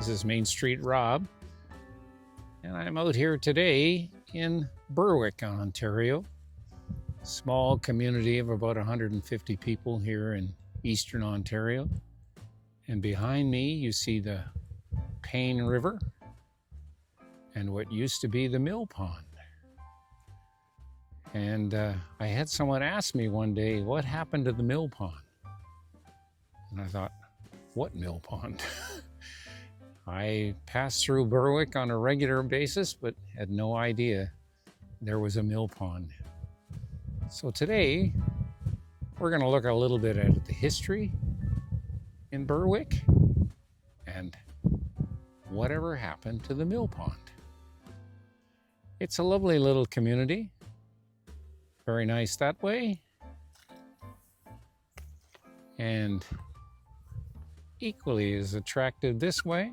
This is MainstreetRob, and I'm out here today in Berwick, Ontario. Small community of about 150 people here in Eastern Ontario. And behind me, you see the Payne River and what used to be the mill pond. And I had someone ask me one day, what happened to the mill pond? And I thought, what mill pond? I passed through Berwick on a regular basis, but had no idea there was a mill pond. So today, we're going to look a little bit at the history in Berwick and whatever happened to the mill pond. It's a lovely little community. Very nice that way. And equally as attractive this way.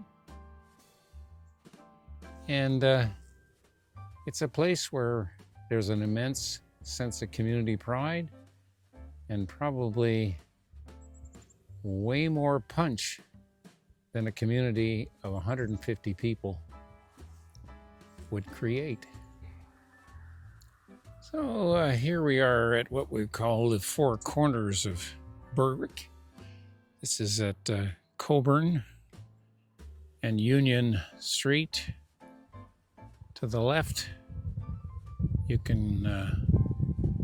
And it's a place where there's an immense sense of community pride and probably way more punch than a community of 150 people would create. So here we are at what we call the four corners of Berwick. This is at Cockburn and Union Street. To the left, you can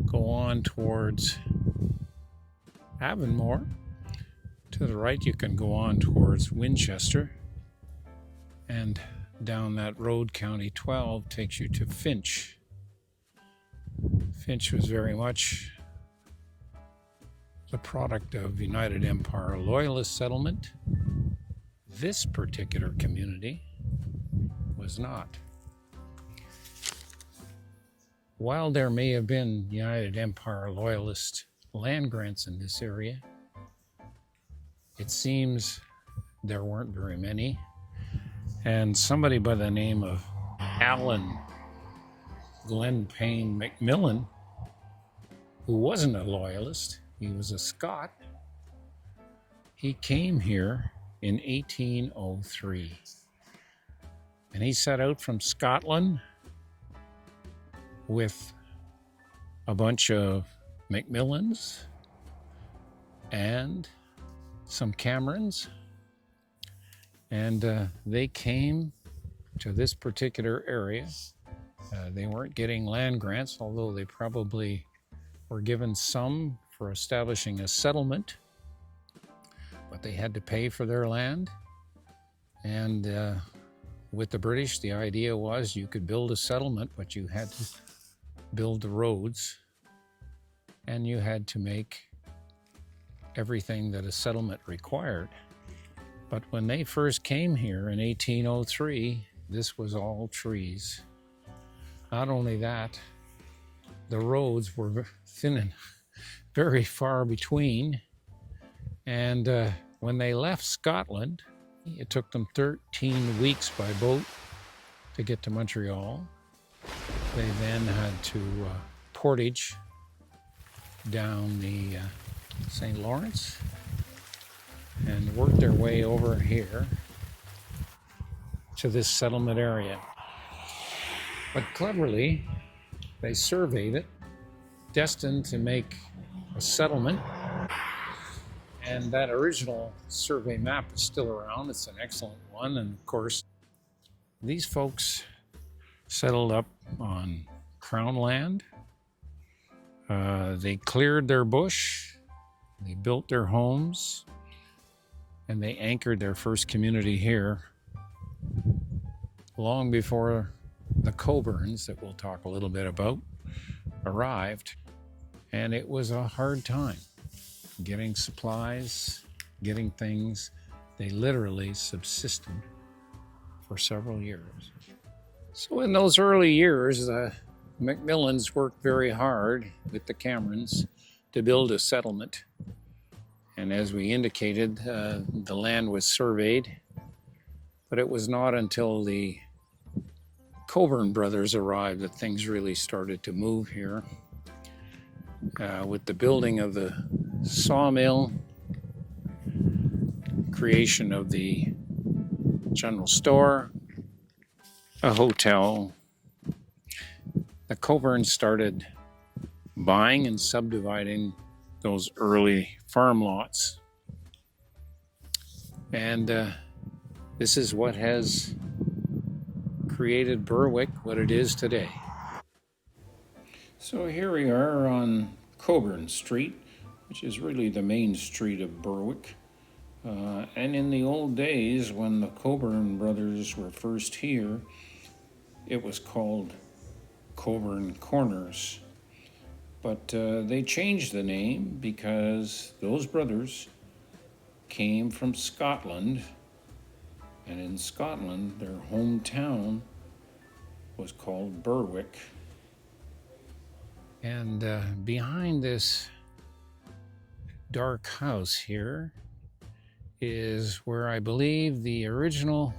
go on towards Avonmore. To the right, you can go on towards Winchester. And down that road, County 12 takes you to Finch. Finch was very much the product of United Empire Loyalist settlement. This particular community was not. While there may have been United Empire Loyalist land grants in this area, it seems there weren't very many. And somebody by the name of Allan MacMillan, who wasn't a loyalist, he was a Scot, he came here in 1803. And he set out from Scotland with a bunch of MacMillans and some Camerons, and they came to this particular area. They weren't getting land grants, although they probably were given some for establishing a settlement, but they had to pay for their land. And with the British, the idea was you could build a settlement, but you had to build the roads, and you had to make everything that a settlement required. But when they first came here in 1803, this was all trees. Not only that, the roads were thin and very far between. And when they left Scotland, it took them 13 weeks by boat to get to Montreal. They then had to portage down the St. Lawrence and work their way over here to this settlement area. But cleverly, they surveyed it, destined to make a settlement. And that original survey map is still around. It's an excellent one. And of course, these folks settled up on Crown land. They cleared their bush. They built their homes. And they anchored their first community here long before the Cockburns, that we'll talk a little bit about, arrived. And it was a hard time getting supplies, getting things. They literally subsisted for several years. So in those early years, the MacMillans worked very hard with the Camerons to build a settlement. And as we indicated, the land was surveyed, but it was not until the Cockburn Brothers arrived that things really started to move here. With the building of the sawmill, creation of the general store, a hotel. The Cockburns started buying and subdividing those early farm lots. And this is what has created Berwick what it is today. So here we are on Cockburn Street, which is really the main street of Berwick. And in the old days, when the Cockburn Brothers were first here, it was called Cockburn Corners. But they changed the name because those brothers came from Scotland, and in Scotland, their hometown was called Berwick. And behind this dark house here is where I believe the original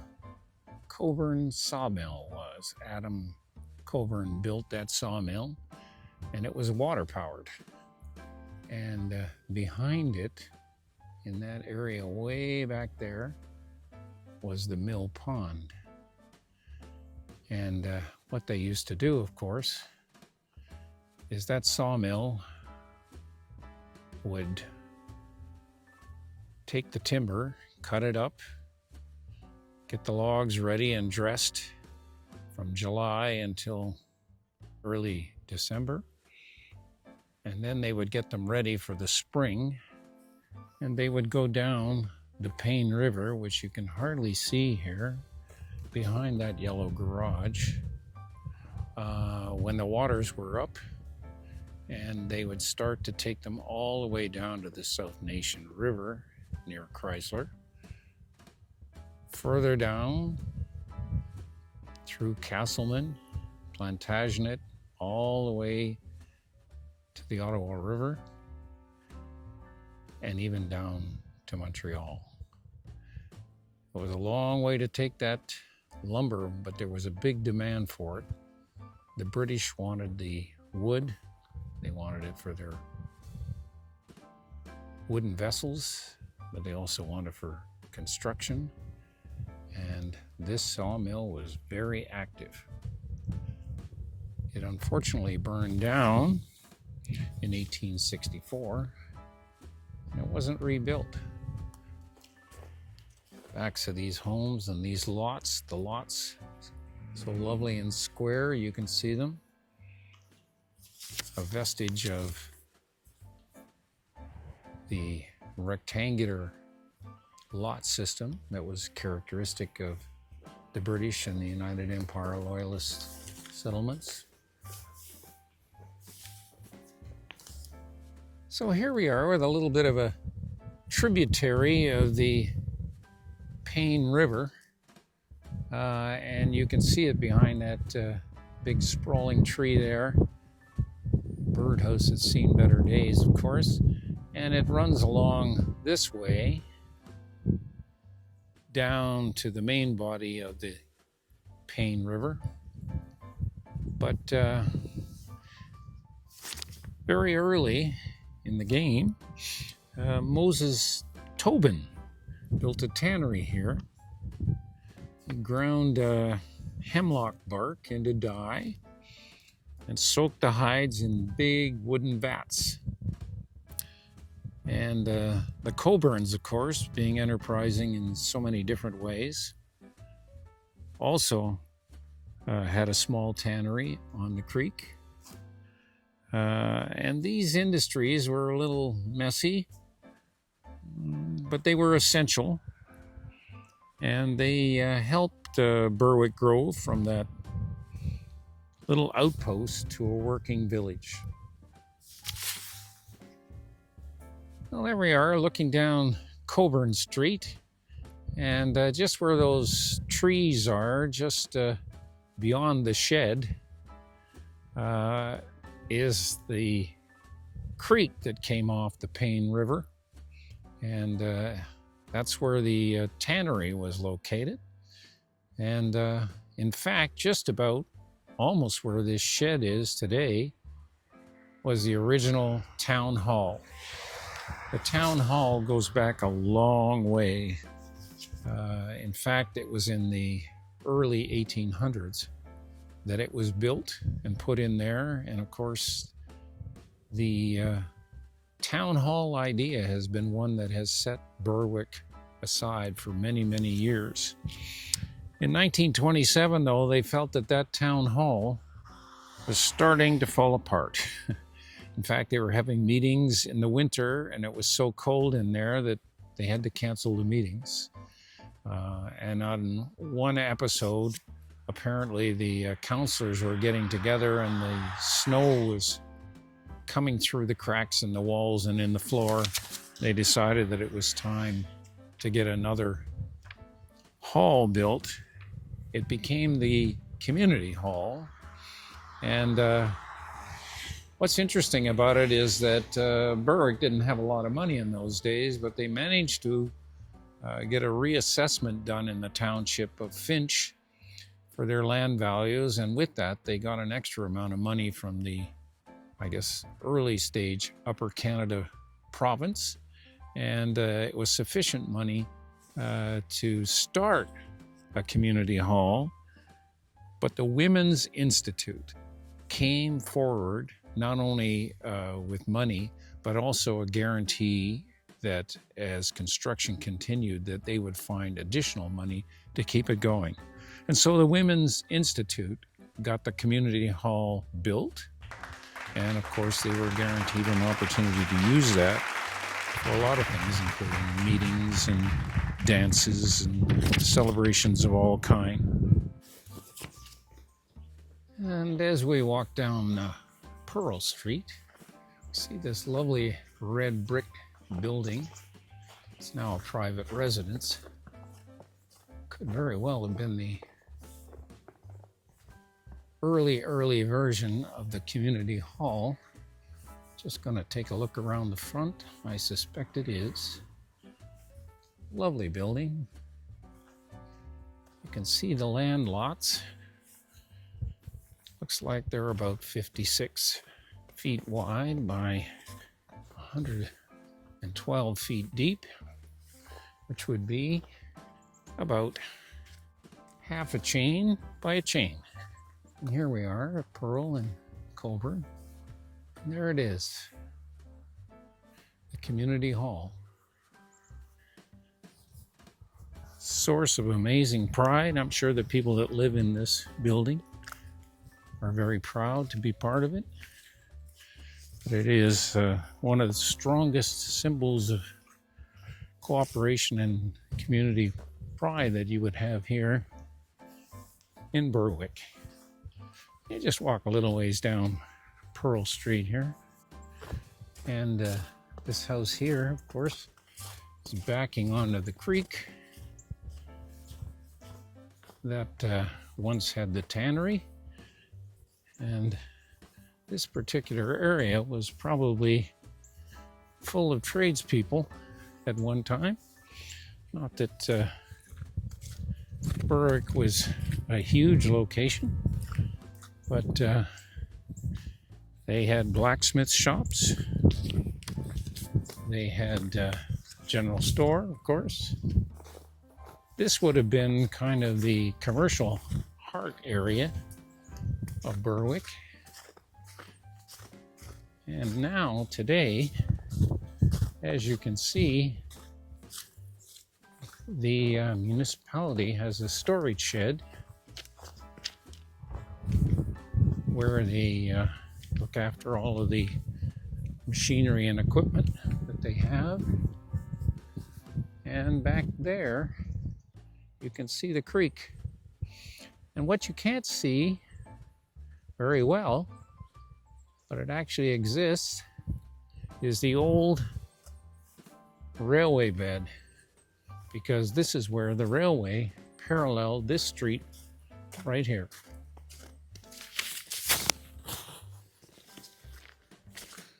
Cockburn sawmill was. Adam Cockburn built that sawmill, and it was water powered. And behind it, in that area way back there, was the mill pond. And what they used to do, of course, is that sawmill would take the timber, cut it up, get the logs ready and dressed from July until early December. And then they would get them ready for the spring, and they would go down the Payne River, which you can hardly see here behind that yellow garage, when the waters were up, and they would start to take them all the way down to the South Nation River near Chrysler, further down through Castleman, Plantagenet, all the way to the Ottawa River, and even down to Montreal. It was a long way to take that lumber, but there was a big demand for it. The British wanted the wood. They wanted it for their wooden vessels, but they also wanted it for construction. And this sawmill was very active. It unfortunately burned down in 1864, and it wasn't rebuilt. Backs of these homes and these lots, the lots, so lovely and square, you can see them. A vestige of the rectangular lot system that was characteristic of the British and the United Empire Loyalist settlements. So here we are with a little bit of a tributary of the Payne River, and you can see it behind that big sprawling tree there. Birdhouse has seen better days, of course, and it runs along this way down to the main body of the Payne River. But very early in the game, Moses Tobin built a tannery here. He ground hemlock bark into dye and soaked the hides in big wooden vats. And the Cockburns, of course, being enterprising in so many different ways, also had a small tannery on the creek. And these industries were a little messy, but they were essential. And they helped Berwick grow from that little outpost to a working village. Well, there we are looking down Cockburn Street, and just where those trees are, just beyond the shed, is the creek that came off the Payne River, and that's where the tannery was located. And in fact, just about almost where this shed is today was the original town hall. The town hall goes back a long way. In fact, it was in the early 1800s that it was built and put in there. And of course, the town hall idea has been one that has set Berwick aside for many, many years. In 1927, though, they felt that that town hall was starting to fall apart. In fact, they were having meetings in the winter, and it was so cold in there that they had to cancel the meetings. And on one episode, apparently the counselors were getting together and the snow was coming through the cracks in the walls and in the floor. They decided that it was time to get another hall built. It became the community hall. And what's interesting about it is that Berwick didn't have a lot of money in those days, but they managed to get a reassessment done in the township of Finch for their land values. And with that, they got an extra amount of money from the, I guess, early stage Upper Canada province. And it was sufficient money to start a community hall. But the Women's Institute came forward not only with money, but also a guarantee that as construction continued, that they would find additional money to keep it going. And so the Women's Institute got the community hall built. And of course, they were guaranteed an opportunity to use that for a lot of things, including meetings and dances and celebrations of all kind. And as we walk down Pearl Street, we see this lovely red brick building. It's now a private residence. Could very well have been the early version of the community hall. Just going to take a look around the front. I suspect it is. Lovely building. You can see the land lots. Looks like they're about 56 feet wide by 112 feet deep, which would be about half a chain by a chain. And here we are at Pearl and Cockburn. And there it is, the community hall. Source of amazing pride. I'm sure the people that live in this building are very proud to be part of it. But it is one of the strongest symbols of cooperation and community pride that you would have here in Berwick. You just walk a little ways down Pearl Street here. And this house here, of course, is backing onto the creek that once had the tannery. And this particular area was probably full of tradespeople at one time. Not that Berwick was a huge location, but they had blacksmith shops. They had general store, of course. This would have been kind of the commercial heart area of Berwick. And now, today, as you can see, the municipality has a storage shed where they look after all of the machinery and equipment that they have. And back there, you can see the creek. And what you can't see very well, but it actually exists, is the old railway bed, because this is where the railway paralleled this street right here.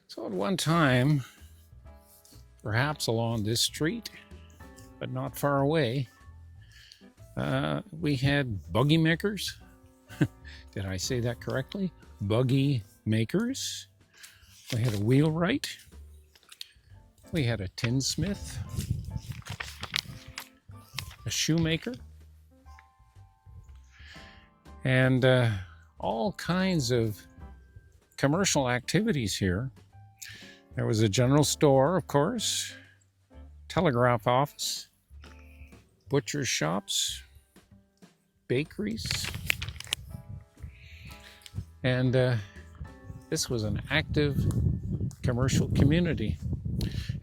So at one time, perhaps along this street, but not far away, we had buggy makers. Did I say that correctly? Buggy makers. We had a wheelwright. We had a tinsmith. a shoemaker, and all kinds of commercial activities here. There was a general store, of course, telegraph office, butcher shops, bakeries, and this was an active commercial community.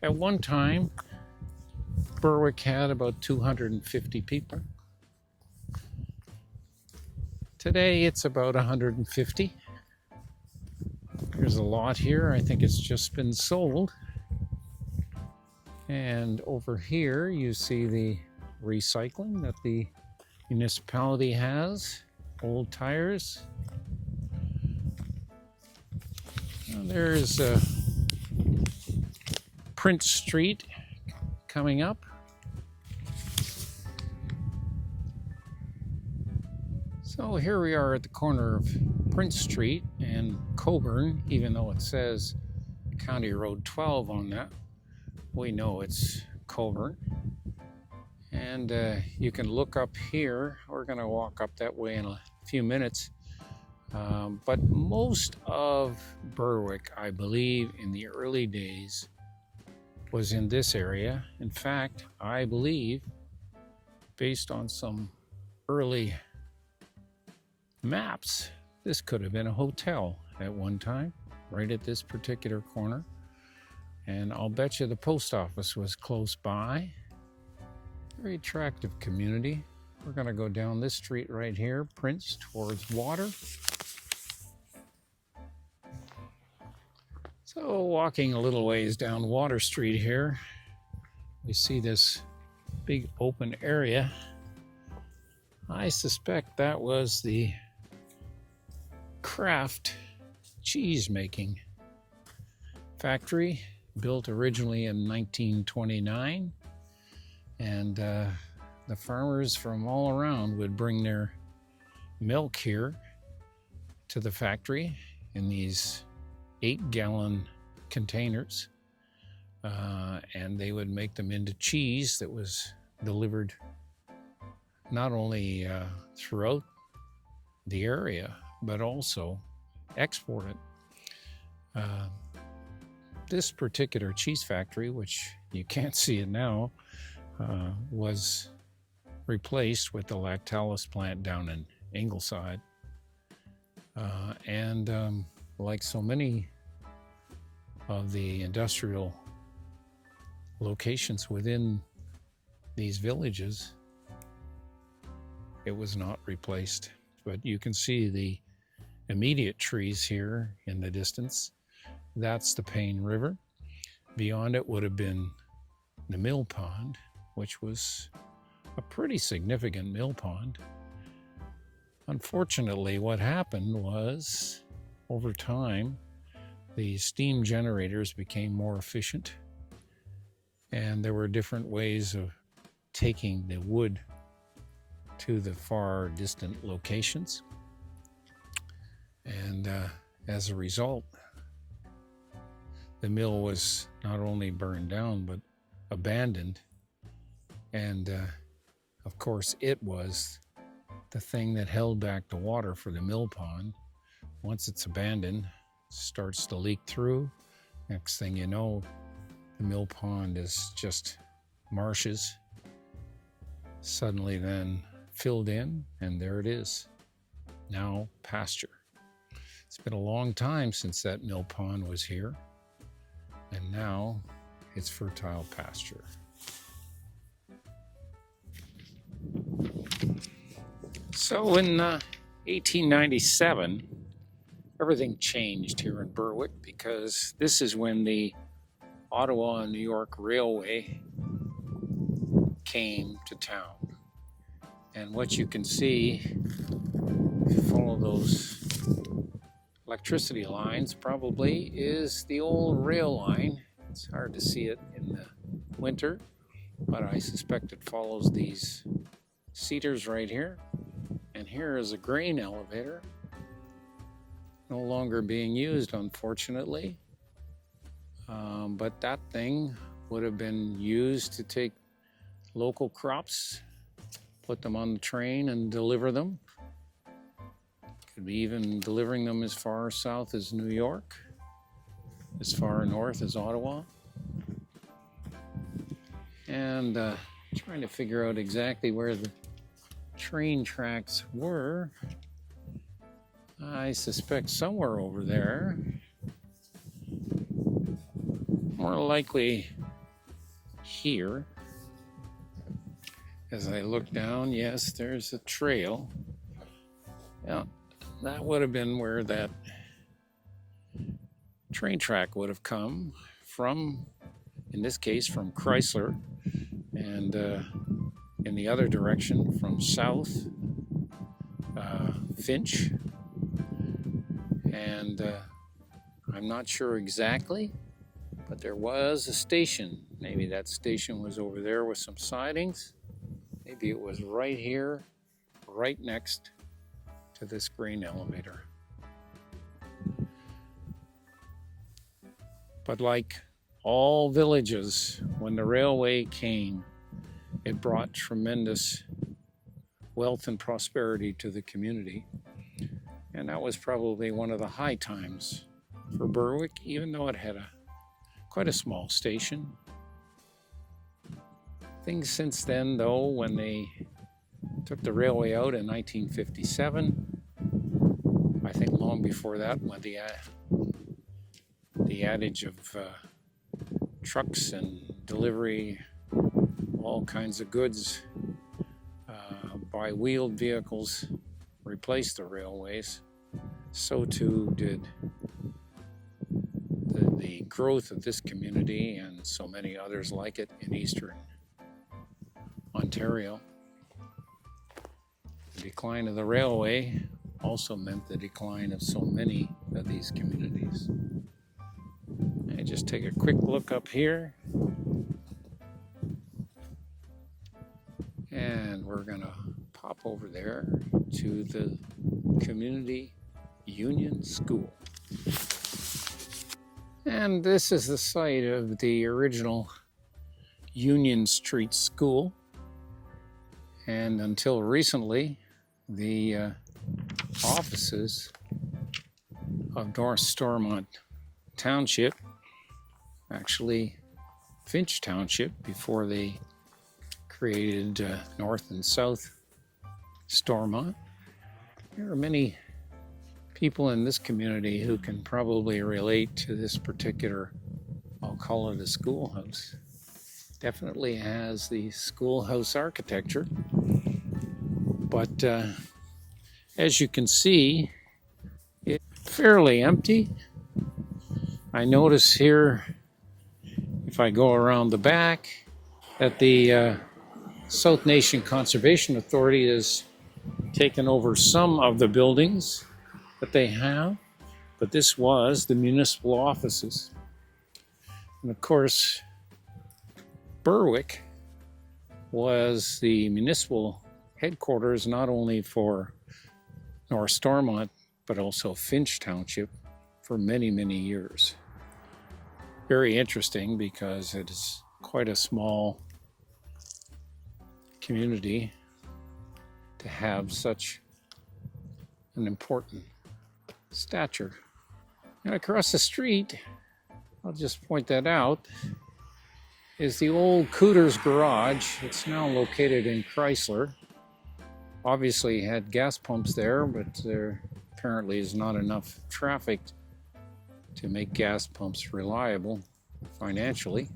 At one time, Berwick had about 250 people. Today it's about 150. There's a lot here. I think it's just been sold. And over here you see the recycling that the municipality has. Old tires. And there's Prince Street coming up. So here we are at the corner of Prince Street and Cockburn. Even though it says County Road 12 on that, we know it's Cockburn. And you can look up here. We're going to walk up that way in a few minutes. But most of Berwick, I believe, in the early days was in this area. In fact, I believe, based on some early maps, this could have been a hotel at one time, right at this particular corner. And I'll bet you the post office was close by. Very attractive community. We're going to go down this street right here, Prince, towards water. So walking a little ways down Water Street here, we see this big open area. I suspect that was the Kraft cheese making factory, built originally in 1929. And the farmers from all around would bring their milk here to the factory in these 8-gallon containers, and they would make them into cheese that was delivered not only throughout the area, but also exported. This particular cheese factory, which you can't see it now, was replaced with the lactalis plant down in Ingleside. Like so many of the industrial locations within these villages, it was not replaced. But you can see the immediate trees here in the distance. That's the Payne River. Beyond it would have been the mill pond, which was a pretty significant mill pond. Unfortunately, what happened was, over time, the steam generators became more efficient, and there were different ways of taking the wood to the far distant locations. And as a result, the mill was not only burned down, but abandoned. And of course, it was the thing that held back the water for the mill pond. Once it's abandoned, it starts to leak through. Next thing you know, the mill pond is just marshes, suddenly then filled in, and there it is, now pasture. It's been a long time since that mill pond was here, and now it's fertile pasture. So in 1897, everything changed here in Berwick, because this is when the Ottawa and New York Railway came to town. And what you can see, if you follow those electricity lines, probably is the old rail line. It's hard to see it in the winter, but I suspect it follows these cedars right here. And here is a grain elevator, no longer being used, unfortunately. But that thing would have been used to take local crops put them on the train and deliver them. Could be even delivering them as far south as New York, as far north as Ottawa. And trying to figure out exactly where the train tracks were. I suspect somewhere over there. More likely here. As I look down, yes, there's a trail. Yeah, that would have been where that train track would have come from, in this case from Chrysler, and in the other direction from south, Finch. And I'm not sure exactly, but there was a station. Maybe that station was over there with some sidings. Maybe it was right here, right next to this grain elevator. But like all villages, when the railway came, it brought tremendous wealth and prosperity to the community. And that was probably one of the high times for Berwick, even though it had quite a small station. Things since then, though, when they took the railway out in 1957, I think long before that, when the adage of trucks and delivery, all kinds of goods by wheeled vehicles replaced the railways, so too did the growth of this community and so many others like it in eastern Ontario. The decline of the railway also meant the decline of so many of these communities. I just take a quick look up here, and we're gonna pop over there to the Community Union School. And this is the site of the original Union Street School. And until recently, the offices of North Stormont Township, actually Finch Township, before they created North and South Stormont. There are many people in this community who can probably relate to this particular, I'll call it a schoolhouse. Definitely has the schoolhouse architecture, but as you can see, it's fairly empty. I notice here, if I go around the back, that the South Nation Conservation Authority has taken over some of the buildings that they have, but this was the municipal offices. And of course, Berwick was the municipal headquarters not only for North Stormont, but also Finch Township for many, many years. Very interesting because it is quite a small community to have such an important stature. And across the street, I'll just point that out, is the old Cooter's Garage. It's now located in Chrysler. Obviously had gas pumps there, but there apparently is not enough traffic to make gas pumps reliable financially.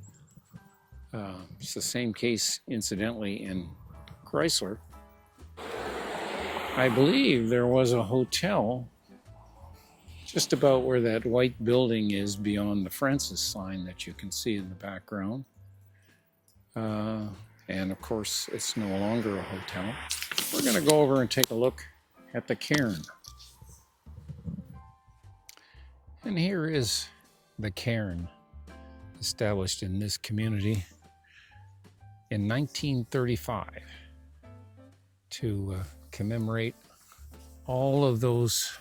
It's the same case, incidentally, in Chrysler. I believe there was a hotel just about where that white building is beyond the Francis sign that you can see in the background. And of course, it's no longer a hotel. We're going to go over and take a look at the cairn. And here is the cairn established in this community in 1935 to commemorate all of those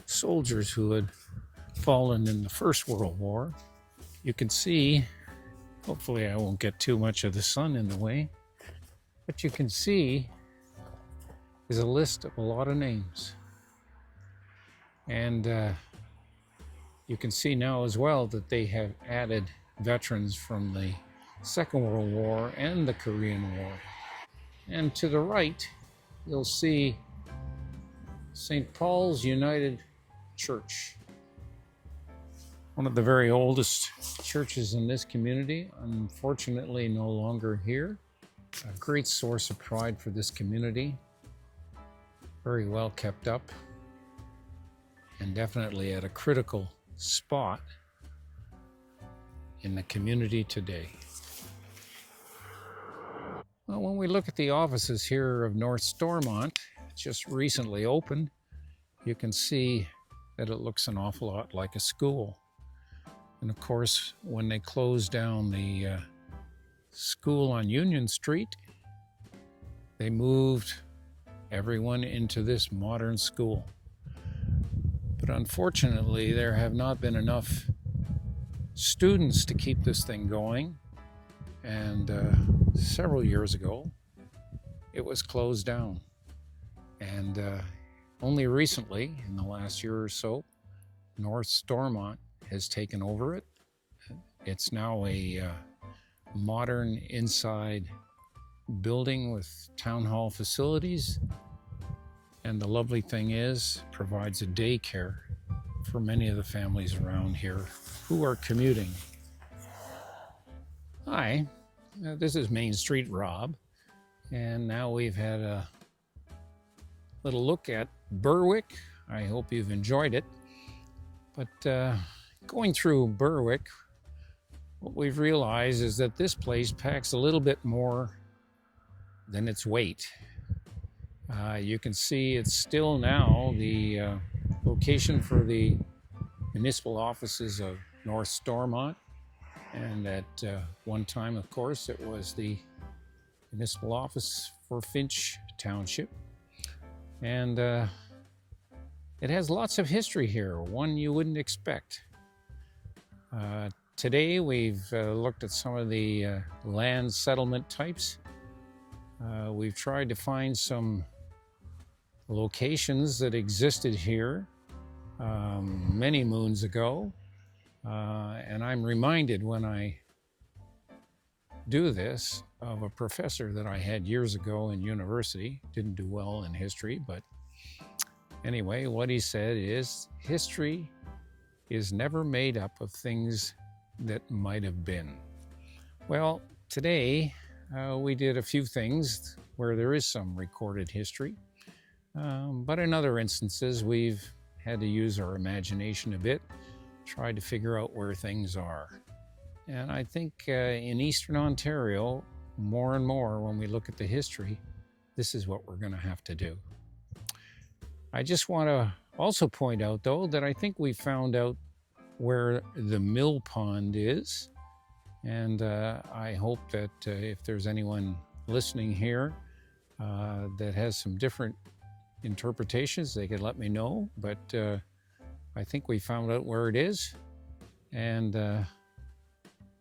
soldiers who had fallen in the First World War. You can see, hopefully I won't get too much of the sun in the way, What you can see is a list of a lot of names. And you can see now as well that they have added veterans from the Second World War and the Korean War. And to the right, you'll see St. Paul's United Church, one of the very oldest churches in this community, unfortunately no longer here. A great source of pride for this community, very well kept up, and definitely at a critical spot in the community today. Well, when we look at the offices here of North Stormont, just recently opened, you can see that it looks an awful lot like a school. And of course, when they closed down the school on Union Street, they moved everyone into this modern school. But unfortunately, there have not been enough students to keep this thing going. And several years ago, it was closed down. And only recently, in the last year or so, North Stormont has taken over it. It's now a modern inside building with town hall facilities. And the lovely thing is, provides a daycare for many of the families around here who are commuting. Hi, this is Main Street Rob, and now we've had a little look at Berwick. I hope you've enjoyed it. But going through Berwick, what we've realized is that this place packs a little bit more than its weight. You can see it's still now the location for the municipal offices of North Stormont. And at one time, of course, it was the municipal office for Finch Township. And it has lots of history here, one you wouldn't expect. Today, we've looked at some of the land settlement types. We've tried to find some locations that existed here many moons ago. And I'm reminded when I do this of a professor that I had years ago in university. Didn't do well in history, but anyway, what he said is, history is never made up of things that might have been. Well, today we did a few things where there is some recorded history, but in other instances we've had to use our imagination a bit, try to figure out where things are. And I think in Eastern Ontario, more and more when we look at the history, this is what we're going to have to do. I just want to also point out, though, that I think we found out where the mill pond is. And I hope that if there's anyone listening here that has some different interpretations, they could let me know. But I think we found out where it is, and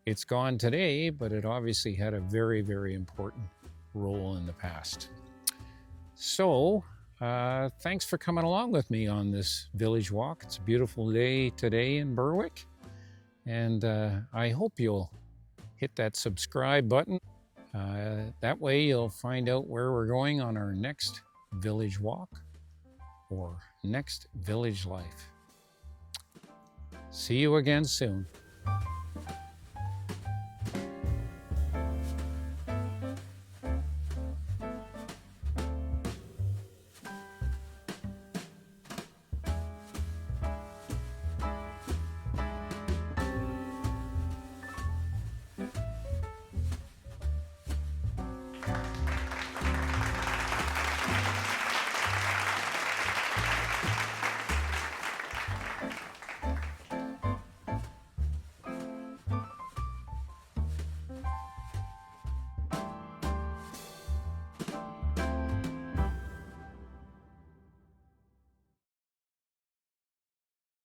it's gone today, but it obviously had a very, very important role in the past. So thanks for coming along with me on this village walk. It's a beautiful day today in Berwick, and I hope you'll hit that subscribe button. That way you'll find out where we're going on our next village walk or next village life. See you again soon.